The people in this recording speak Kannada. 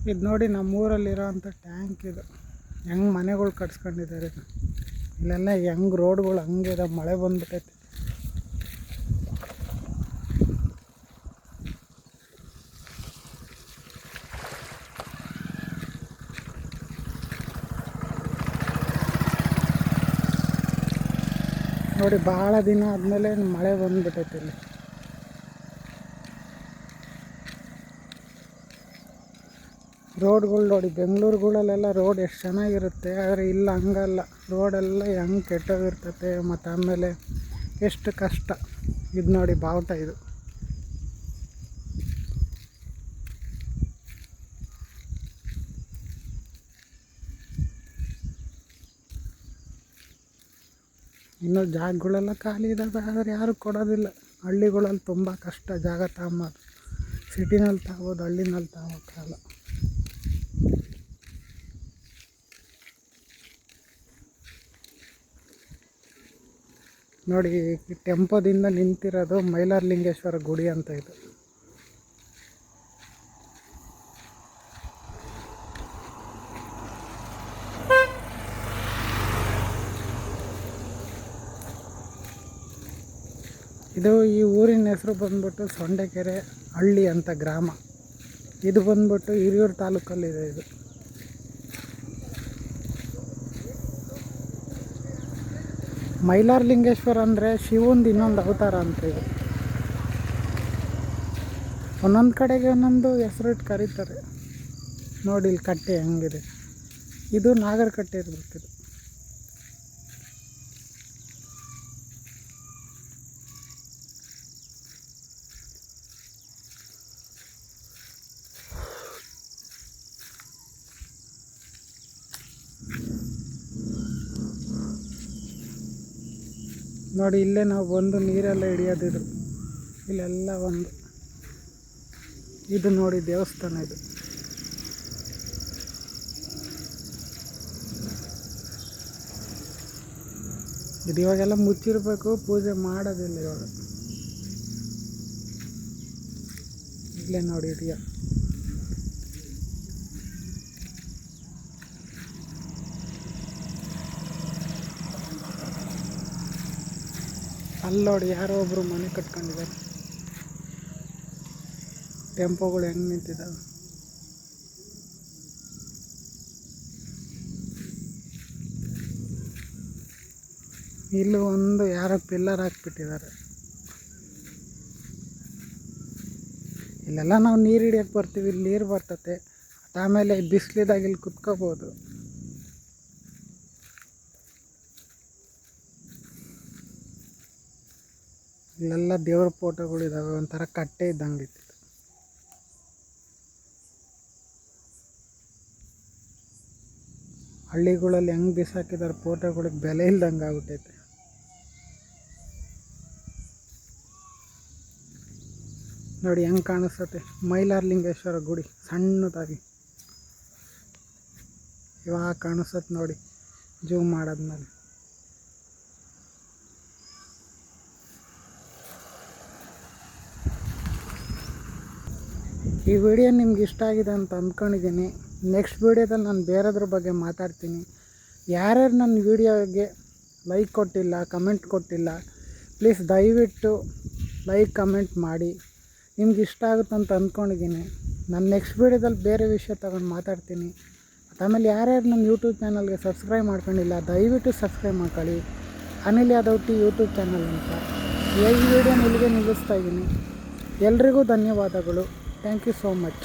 ಇದು ನೋಡಿ ನಮ್ಮೂರಲ್ಲಿರೋ ಅಂಥ ಟ್ಯಾಂಕ್ ಇದು ಹೆಂಗೆ ಮನೆಗಳು ಕಟ್ಸ್ಕೊಂಡಿದ್ದಾರೆ ಇದು. ಇಲ್ಲೆಲ್ಲ ಹೆಂಗೆ ರೋಡ್ಗಳು ಹಂಗೆ ಇದಾವೆ, ಮಳೆ ಬಂದ್ಬಿಟ್ಟೈತಿ. ನೋಡಿ ಭಾಳ ದಿನ ಆದಮೇಲೆ ಮಳೆ ಬಂದ್ಬಿಟ್ಟೈತಿ ಇಲ್ಲಿ. ರೋಡ್ಗಳು ನೋಡಿ, ಬೆಂಗಳೂರುಗಳಲ್ಲೆಲ್ಲ ರೋಡ್ ಎಷ್ಟು ಚೆನ್ನಾಗಿರುತ್ತೆ, ಆದರೆ ಇಲ್ಲ ಹಂಗಲ್ಲ. ರೋಡೆಲ್ಲ ಹೆಂಗೆ ಕೆಟ್ಟೋಗಿರ್ತೈತೆ, ಮತ್ತು ಆಮೇಲೆ ಎಷ್ಟು ಕಷ್ಟ. ಇದು ನೋಡಿ ಬಾವುಟ ಇದು. ಇನ್ನೂ ಜಾಗಗಳೆಲ್ಲ ಖಾಲಿ ಇದ್ದಾವೆ, ಆದರೆ ಯಾರು ಕೊಡೋದಿಲ್ಲ. ಹಳ್ಳಿಗಳಲ್ಲಿ ತುಂಬ ಕಷ್ಟ ಜಾಗ ತಗೊಂಬೋದು. ಸಿಟಿನಲ್ಲಿ ತಗೋಬೋದು, ಹಳ್ಳಿನಲ್ಲಿ ತಗೋಕ್ಕಾಗಲ್ಲ. ನೋಡಿ ಈ ಟೆಂಪೋದಿಂದ ನಿಂತಿರೋದು ಮೈಲಾರಲಿಂಗೇಶ್ವರ ಗುಡಿ ಅಂತ ಇದು. ಇದು ಈ ಊರಿನ ಹೆಸರು ಬಂದ್ಬಿಟ್ಟು ಸೊಂಡೆಕೆರೆ ಹಳ್ಳಿ ಅಂತ ಗ್ರಾಮ. ಇದು ಬಂದ್ಬಿಟ್ಟು ಹಿರಿಯೂರು ತಾಲೂಕಲ್ಲಿದೆ ಇದು. ಮೈಲಾರಲಿಂಗೇಶ್ವರ ಅಂದರೆ ಶಿವಂದು ಇನ್ನೊಂದು ಅವತಾರ ಅಂತ ಇದು. ಒಂದೊಂದು ಕಡೆಗೆ ಒಂದೊಂದು ಹೆಸರಿಟ್ಟು ಕರೀತಾರೆ. ನೋಡಿ ಇಲ್ಲಿ ಕಟ್ಟೆ ಹೆಂಗಿದೆ, ಇದು ನಾಗರ ಕಟ್ಟೆ ಇರ್ಬೇಕಿದು. ನೋಡಿ ಇಲ್ಲೇ ನಾವು ಬಂದು ನೀರೆಲ್ಲ ಹಿಡಿಯೋದಿದು. ಇಲ್ಲೆಲ್ಲ ಒಂದು ಇದು ನೋಡಿ ದೇವಸ್ಥಾನ ಇದು. ಇದು ಇವಾಗೆಲ್ಲ ಮುಚ್ಚಿರಬೇಕು, ಪೂಜೆ ಮಾಡೋದಿಲ್ಲ ಇವಾಗ. ಇಲ್ಲೇ ನೋಡಿ ಇದೆಯಾ, ಅಲ್ಲಿ ನೋಡಿ ಯಾರೋ ಒಬ್ಬರು ಮನೆ ಕಟ್ಕೊಂಡಿದ್ದಾರೆ. ಟೆಂಪೋಗಳು ಹೆಂಗೆ ನಿಂತಿದ್ದಾವೆ. ಇಲ್ಲೂ ಒಂದು ಯಾರೋ ಪಿಲ್ಲರ್ ಹಾಕ್ಬಿಟ್ಟಿದ್ದಾರೆ. ಇಲ್ಲೆಲ್ಲ ನಾವು ನೀರು ಹಿಡಿಯೋಕ್ಕೆ ಬರ್ತೀವಿ, ಇಲ್ಲಿ ನೀರು ಬರ್ತತೆ. ಆಮೇಲೆ ಬಿಸಿಲಿದಾಗ ಇಲ್ಲಿ ಕುತ್ಕೋಬೋದು. ಇಲ್ಲೆಲ್ಲ ದೇವ್ರ ಫೋಟೋಗಳಿದ್ದಾವೆ, ಒಂಥರ ಕಟ್ಟೆ ಇದ್ದಂಗೆ ಇತ್ತು. ಹಳ್ಳಿಗಳಲ್ಲಿ ಹೆಂಗೆ ಬಿಸಾಕಿದ್ದಾರೆ ಫೋಟೋಗಳಿಗೆ, ಬೆಲೆ ಇಲ್ದಂಗೆ ಆಗ್ಬಿಟ್ಟೈತೆ. ನೋಡಿ ಹೆಂಗೆ ಕಾಣಿಸ್ತತೆ ಮೈಲಾರಲಿಂಗೇಶ್ವರ ಗುಡಿ ಸಣ್ಣದಾಗಿ. ಇವಾಗ ಕಾಣಿಸ್ತದೆ ನೋಡಿ ಜೂಮ್ ಮಾಡಾದ್ಮೇಲೆ. ಈ ವಿಡಿಯೋ ನಿಮ್ಗೆ ಇಷ್ಟ ಆಗಿದೆ ಅಂತ ಅಂದ್ಕೊಂಡಿದ್ದೀನಿ. ನೆಕ್ಸ್ಟ್ ವೀಡಿಯೋದಲ್ಲಿ ನಾನು ಬೇರೆದ್ರ ಬಗ್ಗೆ ಮಾತಾಡ್ತೀನಿ. ಯಾರ್ಯಾರು ನನ್ನ ವೀಡಿಯೋಗೆ ಲೈಕ್ ಕೊಟ್ಟಿಲ್ಲ, ಕಮೆಂಟ್ ಕೊಟ್ಟಿಲ್ಲ, ಪ್ಲೀಸ್ ದಯವಿಟ್ಟು ಲೈಕ್ ಕಮೆಂಟ್ ಮಾಡಿ. ನಿಮ್ಗೆ ಇಷ್ಟ ಆಗುತ್ತಂತ ಅಂದ್ಕೊಂಡಿದ್ದೀನಿ. ನಾನು ನೆಕ್ಸ್ಟ್ ವೀಡಿಯೋದಲ್ಲಿ ಬೇರೆ ವಿಷಯ ತಗೊಂಡು ಮಾತಾಡ್ತೀನಿ. ಆಮೇಲೆ ಯಾರ್ಯಾರು ನನ್ನ ಯೂಟ್ಯೂಬ್ ಚಾನಲ್ಗೆ ಸಬ್ಸ್ಕ್ರೈಬ್ ಮಾಡ್ಕೊಂಡಿಲ್ಲ ದಯವಿಟ್ಟು ಸಬ್ಸ್ಕ್ರೈಬ್ ಮಾಡ್ಕೊಳ್ಳಿ. Anil Yadav T YouTube channel ಅಂತ. ಈ ವಿಡಿಯೋನ ಇಲ್ಲಿಗೆ ನಿಲ್ಲಿಸ್ತಾ ಇದ್ದೀನಿ. ಎಲ್ರಿಗೂ ಧನ್ಯವಾದಗಳು. Thank you so much.